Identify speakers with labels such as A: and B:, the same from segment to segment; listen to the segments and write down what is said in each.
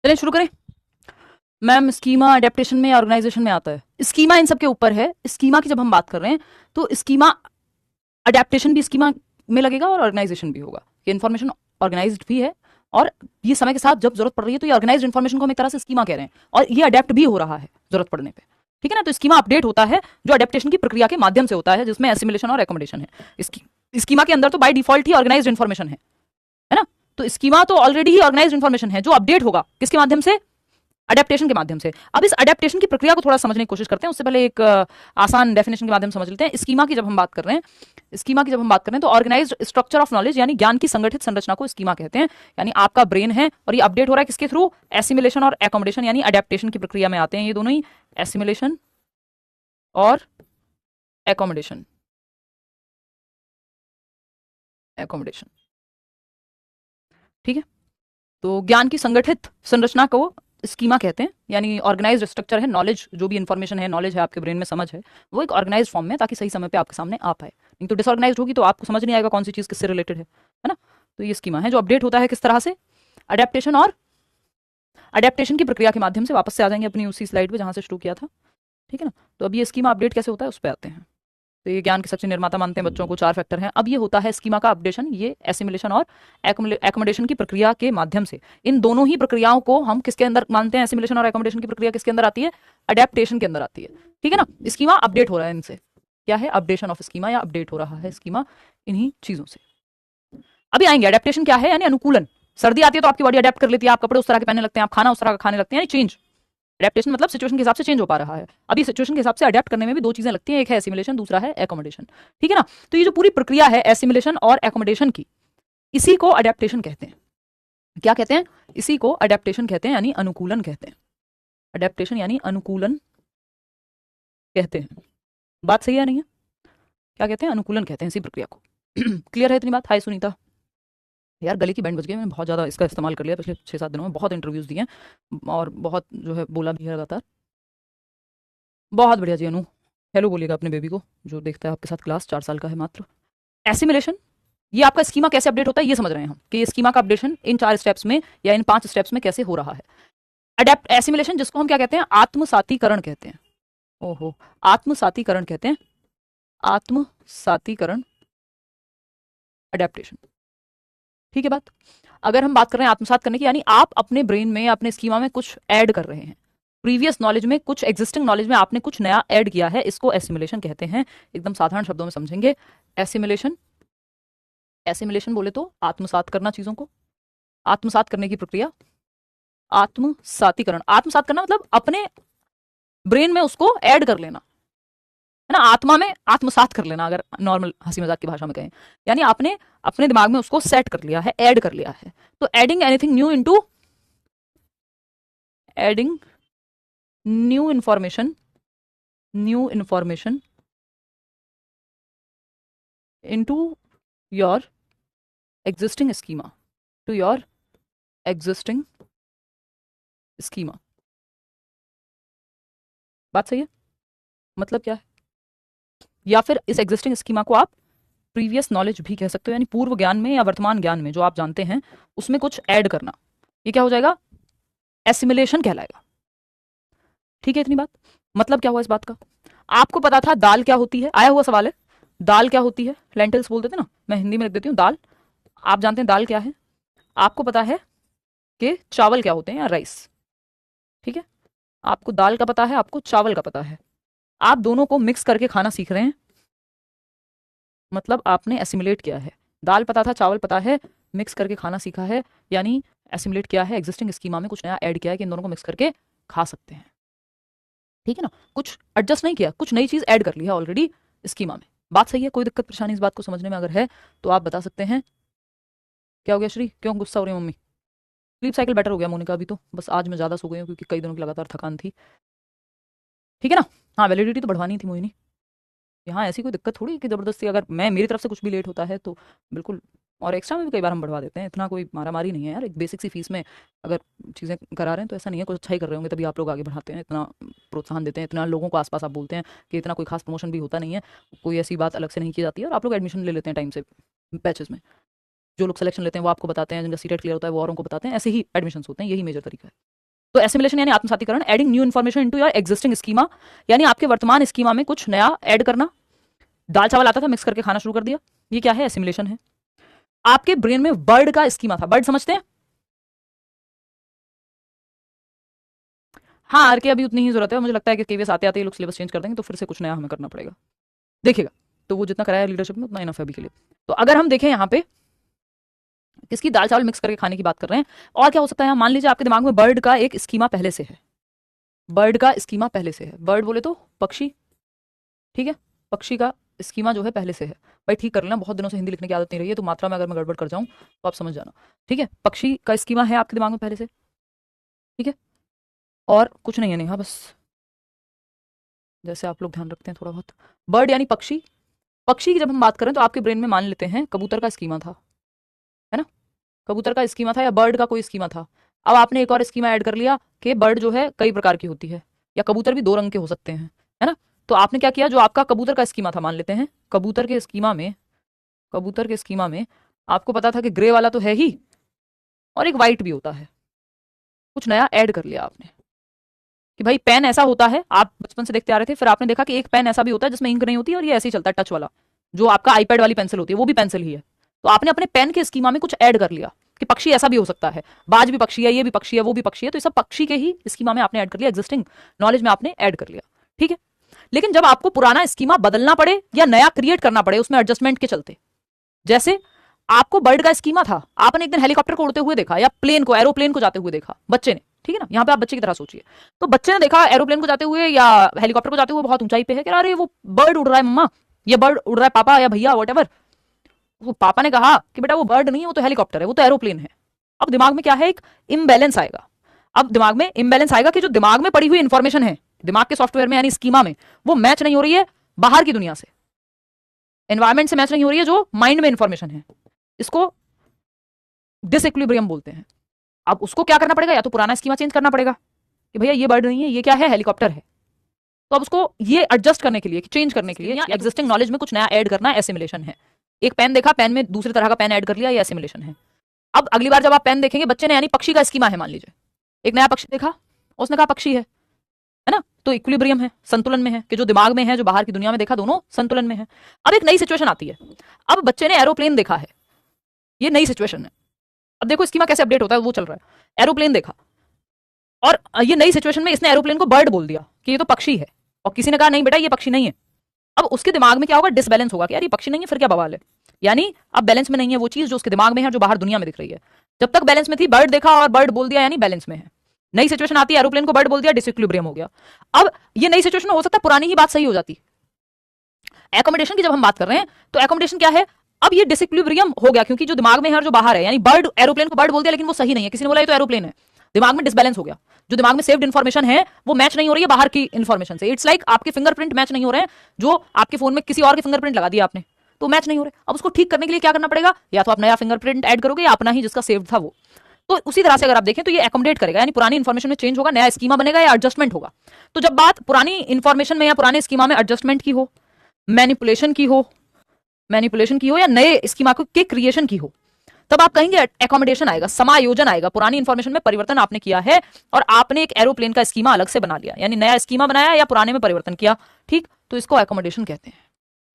A: चलिए शुरू करें। मैम स्कीमा अडेप्टेशन में ऑर्गेनाइजेशन में आता है, स्कीमा इन सब के ऊपर है। स्कीमा की जब हम बात कर रहे हैं तो स्कीमा अडेप्टेशन भी स्कीमा में लगेगा और ऑर्गेनाइजेशन भी होगा। ये इन्फॉर्मेशन ऑर्गेनाइज्ड भी है और ये समय के साथ जब जरूरत पड़ रही है तो ये ऑर्गेनाइज्ड इन्फॉर्मेशन को हम एक तरह से स्कीमा कह रहे हैं और ये अडेप्ट भी हो रहा है जरूरत पड़ने पे। ठीक है ना। तो स्कीमा अपडेट होता है जो अडेप्टेशन की प्रक्रिया के माध्यम से होता है, जिसमें एसिमिलेशन और एकोमोडेशन है। स्कीमा के अंदर तो बाय डिफॉल्ट ही ऑर्गेनाइज्ड इन्फॉर्मेशन है ना। तो स्कीमा तो ऑलरेडी ही ऑर्गेनाइज्ड इन्फॉर्मेशन है जो अपडेट होगा किसके माध्यम से, अडेप्टेशन के माध्यम से। अब इस अडेप्टेशन की प्रक्रिया को थोड़ा समझने की कोशिश करते हैं। उससे पहले एक आसान डेफिनेशन के माध्यम से समझ लेते हैं। स्कीमा की जब हम बात कर रहे हैं, स्कीमा की जब हम बात कर रहे हैं तो ऑर्गेनाइज्ड स्ट्रक्चर ऑफ नॉलेज यानी ज्ञान की संगठित संरचना को स्कीमा कहते हैं। यानी आपका ब्रेन है और ये अपडेट हो रहा है किसके थ्रू, एसिमिलेशन और एकोमोडेशन यानी अडेप्टेशन की प्रक्रिया में आते हैं ये दोनों ही, एसिमिलेशन और एकोमोडेशन। एकोमोडेशन ठीक है। तो ज्ञान की संगठित संरचना को स्कीमा कहते हैं, यानी ऑर्गेनाइज्ड स्ट्रक्चर है। नॉलेज जो भी इंफॉर्मेशन है, नॉलेज है आपके ब्रेन में, समझ है, वो एक ऑर्गेनाइज्ड फॉर्म में, ताकि सही समय पे आपके सामने आ पाए। नहीं तो डिसऑर्गेनाइज्ड होगी तो आपको समझ नहीं आएगा कौन सी चीज किससे रिलेटेड है ना। तो ये स्कीमा है जो अपडेट होता है किस तरह से, अडेप्टेशन और अडेप्टेशन की प्रक्रिया के माध्यम से। वापस से आ जाएंगे अपनी उसी स्लाइड पे जहां से शुरू किया था। ठीक है ना। तो अब ये स्कीमा अपडेट कैसे होता है उस पर आते हैं। तो ये ज्ञान के सच्चे निर्माता मानते हैं बच्चों को, 4 फैक्टर हैं। अब ये होता है स्कीमा का अपडेशन, ये एसिमिलेशन और एकोमोडेशन की प्रक्रिया के माध्यम से। इन दोनों ही प्रक्रियाओं को हम किसके अंदर मानते हैं, एसिमिलेशन और एकोमोडेशन की प्रक्रिया किसके अंदर आती है, अडेप्टेशन के अंदर आती है। ठीक है ना। स्कीमा अपडेट हो रहा है इनसे, क्या है, अपडेशन ऑफ स्कीमा या अपडेट हो रहा है स्कीमा इन्हीं चीजों से। अभी आएंगे अडेप्टेशन क्या है, यानी अनुकूलन। सर्दी आती है तो आपकी बॉडी अडेप्ट कर लेती है, आप कपड़े उस तरह के पहनने लगते हैं, आप खाना उस तरह का खाने लगते हैं, यानी चेंज। अडेप्टेशन मतलब सिचुएशन के हिसाब से चेंज हो पा रहा है। अभी सिचुएशन के हिसाब से अडेप्ट करने में भी 2 चीजें लगती हैं, एक है एसिमिलेशन, दूसरा है एकोमोडेशन। ठीक है ना। तो ये जो पूरी प्रक्रिया है एसिमिलेशन और एकोमोडेशन की, इसी को अडेप्टेशन कहते हैं। क्या कहते हैं, इसी को अडेप्टेशन कहते हैं, यानी अनुकूलन कहते हैं। अडेप्टेशन यानी अनुकूलन कहते हैं। बात सही है नहीं है, क्या कहते हैं, अनुकूलन कहते हैं इसी प्रक्रिया को। क्लियर है इतनी बात। हाय सुनीता। यार गले की बैंड बज गई, मैंने बहुत ज़्यादा इसका इस्तेमाल कर लिया पिछले 6-7 दिनों में, बहुत इंटरव्यूज़ दिए हैं और बहुत जो है बोला भी है लगातार। बहुत बढ़िया जी अनु। हेलो बोलिएगा अपने बेबी को जो देखता है आपके साथ क्लास, 4 साल का है मात्र। एसिमिलेशन, ये आपका स्कीमा कैसे अपडेट होता है ये समझ रहे हैं हम, कि ये स्कीमा का अपडेशन इन 4 स्टेप्स में या इन 5 स्टेप्स में कैसे हो रहा है। अडेप्ट एसिमिलेशन जिसको हम क्या कहते हैं, आत्मसातीकरण कहते हैं। ओहो, आत्मसातीकरण कहते हैं, आत्मसातीकरण, अडेप्टेशन। ठीक है बात। अगर हम बात कर रहे हैं आत्मसात करने की, यानी आप अपने ब्रेन में या अपने स्कीमा में कुछ ऐड कर रहे हैं, प्रीवियस नॉलेज में, कुछ एग्जिस्टिंग नॉलेज में आपने कुछ नया ऐड किया है, इसको एसिमिलेशन कहते हैं। एकदम साधारण शब्दों में समझेंगे। एसिमिलेशन, एसिमिलेशन बोले तो आत्मसात करना, चीजों को आत्मसात करने की प्रक्रिया, आत्मसातीकरण। आत्मसात करना मतलब अपने ब्रेन में उसको ऐड कर लेना, है ना। आत्मा में आत्मसात कर लेना, अगर नॉर्मल हंसी मजाक की भाषा में कहें, यानी आपने अपने दिमाग में उसको सेट कर लिया है, ऐड कर लिया है। तो adding anything new into, adding new information, new information into your existing schema, to your existing schema. बात सही है। मतलब क्या है, या फिर इस एग्जिस्टिंग स्कीमा को आप प्रीवियस नॉलेज भी कह सकते हो, यानी पूर्व ज्ञान में या वर्तमान ज्ञान में जो आप जानते हैं उसमें कुछ ऐड करना, ये क्या हो जाएगा, एसिमिलेशन कहलाएगा। ठीक है इतनी बात। मतलब क्या हुआ इस बात का, आपको पता था दाल क्या होती है, आया हुआ सवाल है, दाल क्या होती है, लेंटिल्स बोल देते ना, मैं हिंदी में लिख देती हूँ दाल। आप जानते हैं दाल क्या है, आपको पता है कि चावल क्या होते हैं, या राइस। ठीक है, आपको दाल का पता है, आपको चावल का पता है, आप दोनों को मिक्स करके खाना सीख रहे हैं, मतलब आपने एसिमुलेट किया है। दाल पता था, चावल पता है, मिक्स करके खाना सीखा है, यानी एसिमुलेट किया है, एग्जिस्टिंग स्कीमा में कुछ नया ऐड किया है कि इन दोनों को मिक्स करके खा सकते हैं। ठीक है ना, कुछ एडजस्ट नहीं किया, कुछ नई चीज ऐड कर ली है ऑलरेडी स्कीमा में। बात सही है, कोई दिक्कत परेशानी इस बात को समझने में अगर है तो आप बता सकते हैं। क्या हो गया श्री, क्यों गुस्सा हो रही है मम्मी। स्लीप साइकिल बेटर हो गया मोनिका, अभी तो बस आज मैं ज्यादा सो गई हूँ क्योंकि कई दिनों की लगातार थकान थी। ठीक है ना। हाँ वैलिडिटी तो बढ़वानी थी मोहिनी, यहाँ ऐसी कोई दिक्कत थोड़ी कि जबरदस्ती अगर मैं मेरी तरफ से कुछ भी लेट होता है तो बिल्कुल, और एक्स्ट्रा में भी कई बार हम बढ़वा देते हैं, इतना कोई मारा मारी नहीं है यार। एक बेसिक सी फीस में अगर चीज़ें करा रहे हैं तो ऐसा नहीं है, कुछ अच्छा ही कर रहे होंगे तभी आप लोग आगे बढ़ाते हैं, इतना प्रोत्साहन देते हैं, इतना लोगों को आसपास आप बोलते हैं कि इतना कोई खास प्रमोशन भी होता नहीं है, कोई ऐसी बात अलग से नहीं की जाती है और आप लोग एडमिशन ले लेते हैं टाइम से बैचेस में। जो लोग सिलेक्शन लेते हैं वो आपको बताते हैं, जिनका सीटेट क्लियर होता है वो औरों को बताते हैं, ऐसे ही एडमिशन होते हैं, यही मेजर तरीका है। तो एसिमिलेशन यानी आत्मसातीकरण, adding new information into your existing schema, यानी आपके वर्तमान स्कीमा में कुछ नया ऐड करना। दाल चावल आता था, मिक्स करके खाना शुरू कर दिया, ये क्या है? एसिमिलेशन है। आपके ब्रेन में बर्ड का स्कीमा था, बर्ड समझते हैं? हाँ, आर के अभी उतनी ही जरूरत है, मुझे लगता है कि केवीएस आते आते ये लोग सिलेबस चेंज कर देंगे तो फिर से कुछ नया हमें करना पड़ेगा, देखिएगा। तो वो जितना कराया लीडरशिप में उतना इनफ है अभी के लिए। तो अगर हम देखें यहाँ पे किसकी दाल चावल मिक्स करके खाने की बात कर रहे हैं, और क्या हो सकता है? मान लीजिए आपके दिमाग में बर्ड का एक स्कीमा पहले से है, बर्ड का स्कीमा पहले से है, बर्ड बोले तो पक्षी, ठीक है, पक्षी का स्कीमा जो है पहले से है। भाई ठीक कर लेना, बहुत दिनों से हिंदी लिखने की आदत नहीं रही है, तो मात्रा में अगर मैं गड़बड़ कर जाऊं तो आप समझ जाना, ठीक है। पक्षी का स्कीमा है आपके दिमाग में पहले से, ठीक है, और कुछ नहीं है नेहा, बस जैसे आप लोग ध्यान रखते हैं थोड़ा बहुत। बर्ड यानी पक्षी, पक्षी की जब हम बात करें तो आपके ब्रेन में मान लेते हैं कबूतर का स्कीमा था, है ना, कबूतर का स्कीमा था या बर्ड का कोई स्कीमा था। अब आपने एक और स्कीमा ऐड कर लिया कि बर्ड जो है कई प्रकार की होती है, या कबूतर भी 2 रंग के हो सकते हैं, है ना। तो आपने क्या किया, जो आपका कबूतर का स्कीमा था, मान लेते हैं कबूतर के स्कीमा में, कबूतर के स्कीमा में आपको पता था कि ग्रे वाला तो है ही और एक वाइट भी होता है, कुछ नया ऐड कर लिया आपने कि भाई पेन ऐसा होता है, आप बचपन से देखते आ रहे थे, फिर आपने देखा कि एक पेन ऐसा भी होता है जिसमें इंक नहीं होती और ये ऐसे ही चलता है, टच वाला, जो आपका आईपैड वाली पेंसिल होती है वो भी पेंसिल ही है। तो आपने अपने पेन के स्कीमा में कुछ ऐड कर लिया कि पक्षी ऐसा भी हो सकता है, बाज भी पक्षी है, ये भी पक्षी है, वो भी पक्षी है, तो ये सब पक्षी के ही स्कीमा में आपने ऐड कर लिया, एग्जिस्टिंग नॉलेज में आपने ऐड कर लिया, ठीक है। लेकिन जब आपको पुराना स्कीमा बदलना पड़े या नया क्रिएट करना पड़े उसमें एडजस्टमेंट के चलते, जैसे आपको बर्ड का स्कीमा था, आपने एक दिन हेलीकॉप्टर को उड़ते हुए देखा या प्लेन को, एरोप्लेन को जाते हुए देखा बच्चे ने, ठीक है ना, यहाँ पे आप बच्चे की तरह सोचिए। तो बच्चे ने देखा एरोप्लेन को जाते हुए या हेलीकॉप्टर को जाते हुए, बहुत ऊंचाई पे है, कि अरे वो बर्ड उड़ रहा है मम्मा, ये बर्ड उड़ रहा है पापा या भैया वट। वो पापा ने कहा कि बेटा वो बर्ड नहीं है, वो तो हेलीकॉप्टर है, वो तो एरोप्लेन है। अब दिमाग में क्या है, एक इम्बैलेंस आएगा। अब दिमाग में इम्बैलेंस आएगा कि जो दिमाग में पड़ी हुई इंफॉर्मेशन है, दिमाग के सॉफ्टवेयर में यानी स्कीमा में, वो मैच नहीं हो रही है बाहर की दुनिया से, एनवायरमेंट से मैच नहीं हो रही है जो माइंड में इंफॉर्मेशन है, इसको डिसइक्विलिब्रियम बोलते हैं। अब उसको क्या करना पड़ेगा, या तो पुराना स्कीमा चेंज करना पड़ेगा कि भैया ये बर्ड नहीं है, ये क्या है, हेलीकॉप्टर है। तो अब उसको ये एडजस्ट करने के लिए, चेंज करने के लिए, एग्जिस्टिंग नॉलेज में कुछ नया ऐड करना एसिमिलेशन है। एक पेन देखा, पेन में दूसरी तरह का पेन ऐड कर लिया, ये एसिमिलेशन है। अब अगली बार जब आप पेन देखेंगे, बच्चे ने यानी पक्षी का स्कीमा है, मान लीजिए एक नया पक्षी देखा, उसने कहा पक्षी है ना, तो इक्विलिब्रियम है, संतुलन में है, कि जो दिमाग में है जो बाहर की दुनिया में देखा, दोनों संतुलन में है। अब एक नई सिचुएशन आती है, अब बच्चे ने एरोप्लेन देखा है, ये नई सिचुएशन है। अब देखो स्कीमा कैसे अपडेट होता है, वो चल रहा है, एरोप्लेन देखा और ये नई सिचुएशन में इसने एरोप्लेन को बर्ड बोल दिया कि ये तो पक्षी है, और किसी ने कहा नहीं बेटा ये पक्षी नहीं है। अब उसके दिमाग में क्या होगा, डिसबैलेंस होगा कि यार ये पक्षी नहीं है, फिर क्या बवाल है। यानी अब बैलेंस में नहीं है वो चीज जो उसके दिमाग में है, जो बाहर दुनिया में दिख रही है। जब तक बैलेंस में थी, बर्ड देखा और बर्ड बोल दिया, यानी बैलेंस में है। नई सिचुएशन आती है, एरोप्लेन को बर्ड बोल दिया, डिसइक्विलिब्रियम हो गया। अब ये नई सिचुएशन हो सकता है पुरानी ही बात सही हो जाती। एकोमोडेशन की जब हम बात कर रहे हैं तो एकोमोडेशन क्या है, अब ये डिसइक्विलिब्रियम हो गया क्योंकि जो दिमाग में है और जो बाहर है, यानी बर्ड एरोप्लेन को बर्ड बोल दिया लेकिन वो सही नहीं है, किसी ने बोला ये तो एरोप्लेन है, दिमाग में डिसबैलेंस हो गया। जो दिमाग में सेव्ड इन्फॉर्मेशन है वो मैच नहीं हो रही है बाहर की इन्फॉर्मेशन से। इट्स लाइक आपके फिंगरप्रिंट मैच नहीं हो रहे हैं, जो आपके फोन में किसी और के फिंगरप्रिंट लगा दिया आपने, तो मैच नहीं हो रहे। अब उसको ठीक करने के लिए क्या करना पड़ेगा, या तो आप नया फिंगरप्रिंट ऐड करोगे या अपना ही जिसका सेव्ड था वो। तो उसी तरह से अगर आप देखें तो ये एकोमोडेट करेगा, यानी पुरानी इन्फॉर्मेशन में चेंज होगा, नया स्कीमा बनेगा या एडजस्टमेंट होगा। तो जब बात पुरानी इन्फॉर्मेशन में या पुराने स्कीमा में एडजस्टमेंट की हो, मैनिपुलेशन की हो या नए स्कीमा के क्रिएशन की हो, तब आप कहेंगे एकोमोडेशन आएगा, समायोजन आएगा। पुरानी इन्फॉर्मेशन में परिवर्तन आपने किया है और आपने एक एरोप्लेन का स्कीमा अलग से बना लिया, यानी नया स्कीमा बनाया या पुराने में परिवर्तन किया, ठीक, तो इसको एकोमोडेशन कहते हैं।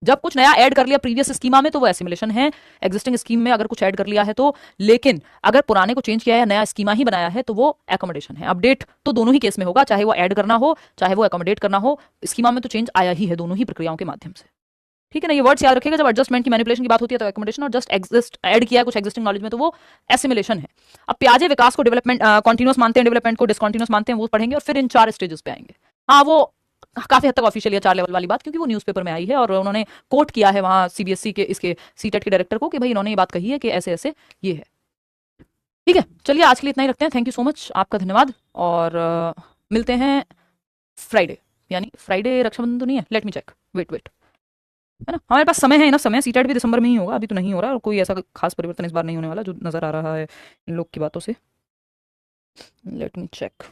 A: जब कुछ नया ऐड कर लिया प्रीवियस स्कीमा में तो वो एसिमिलेशन है, एग्जिस्टिंग स्कीम में अगर कुछ ऐड कर लिया है तो। लेकिन अगर पुराने को चेंज किया है, नया स्कीमा ही बनाया है, तो वो एकोमोडेशन है। अपडेट तो दोनों ही केस में होगा, चाहे वो ऐड करना हो चाहे वो एकोमोडेट करना हो, स्कीमा में तो चेंज आया ही है दोनों ही प्रक्रियाओं के माध्यम से, ठीक है ना। ये वर्ड्स याद रखिएगा, जब एडजस्टमेंट की मैनिपुलेशन की बात होती है तो एकोमोडेशन, और जस्ट एग्जिस्ट ऐड किया है कुछ एग्जिस्टिंग नॉलेज में तो वो एसिमिलेशन है। अब पियाजे विकास को डेवलपमेंट कॉन्टिन्यूस मानते हैं, डेवलपमेंट को डिसकॉन्टिन्यूस मानते हैं, वो पढ़ेंगे और फिर इन 4 स्टेजेस पे आएंगे। हाँ, वो काफी हद तक ऑफिशियल है 4 लेवल वाली बात, क्योंकि वो न्यूज़पेपर में आई है और उन्होंने कोट किया है वहां सीबीएसई के इसके सीटेट के डायरेक्टर को कि भाई इन्होंने ये बात कही है कि ऐसे ऐसे ये है, ठीक है। चलिए आज के लिए इतना ही रखते हैं, थैंक यू सो मच, आपका धन्यवाद। और मिलते हैं फ्राइडे, यानी फ्राइडे रक्षाबंधन तो नहीं है, लेट मी चेक, वेट है ना, हमारे पास समय है ना, समय सीटेट भी दिसंबर में ही होगा, अभी तो नहीं हो रहा और कोई ऐसा खास परिवर्तन इस बार नहीं होने वाला जो नजर आ रहा है इन लोग की बातों से। Let me check.